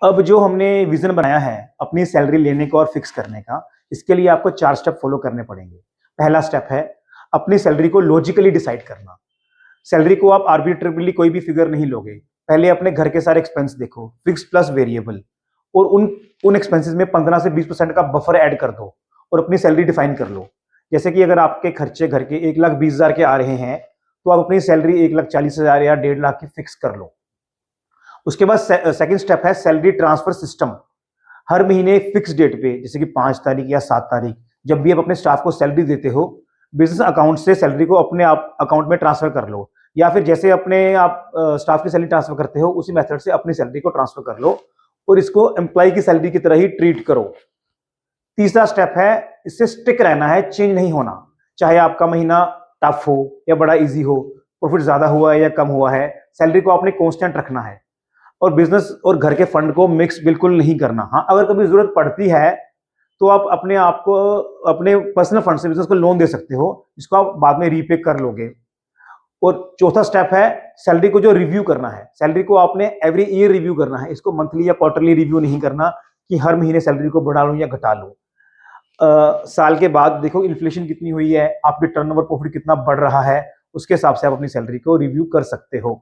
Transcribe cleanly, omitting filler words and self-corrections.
अब जो हमने विजन बनाया है अपनी सैलरी लेने का और फिक्स करने का, इसके लिए आपको 4 स्टेप फॉलो करने पड़ेंगे। पहला स्टेप है अपनी सैलरी को लॉजिकली डिसाइड करना। सैलरी को आप आर्बिट्रेरली कोई भी फिगर नहीं लोगे। पहले अपने घर के सारे एक्सपेंस देखो, फिक्स प्लस वेरिएबल, और उन उन एक्सपेंसेस में 15 से 20% का बफर ऐड कर दो और अपनी सैलरी डिफाइन कर लो। जैसे कि अगर आपके खर्चे घर के 1,20,000 के आ रहे हैं, तो आप अपनी सैलरी 1,40,000 या 1,50,000 की फिक्स कर लो। उसके बाद सेकंड स्टेप है सैलरी ट्रांसफर सिस्टम। हर महीने एक फिक्स डेट पे, जैसे कि 5 तारीख या 7 तारीख, जब भी आप अपने स्टाफ को सैलरी देते हो, बिजनेस अकाउंट से सैलरी को अपने आप अकाउंट में ट्रांसफर कर लो, या फिर जैसे अपने आप स्टाफ की सैलरी ट्रांसफर करते हो उसी मेथड से अपनी सैलरी को ट्रांसफर कर लो और इसको एम्प्लॉय की सैलरी की तरह ही ट्रीट करो। तीसरा स्टेप है इससे स्टिक रहना है, चेंज नहीं होना। चाहे आपका महीना टफ हो या बड़ा इजी हो, प्रॉफिट ज्यादा हुआ है या कम हुआ है, सैलरी को आपने कांस्टेंट रखना है और बिजनेस और घर के फंड को मिक्स बिल्कुल नहीं करना। हाँ, अगर कभी जरूरत पड़ती है तो आप अपने आप को अपने पर्सनल फंड से बिजनेस को लोन दे सकते हो, जिसको आप बाद में रीपे कर लोगे। और चौथा स्टेप है सैलरी को जो रिव्यू करना है। सैलरी को आपने एवरी ईयर रिव्यू करना है, इसको मंथली या क्वार्टरली रिव्यू नहीं करना कि हर महीने सैलरी को बढ़ा लूं या घटा लूं। साल के बाद देखो इन्फ्लेशन कितनी हुई है, आपकी टर्नओवर प्रॉफिट कितना बढ़ रहा है, उसके हिसाब से आप अपनी सैलरी को रिव्यू कर सकते हो।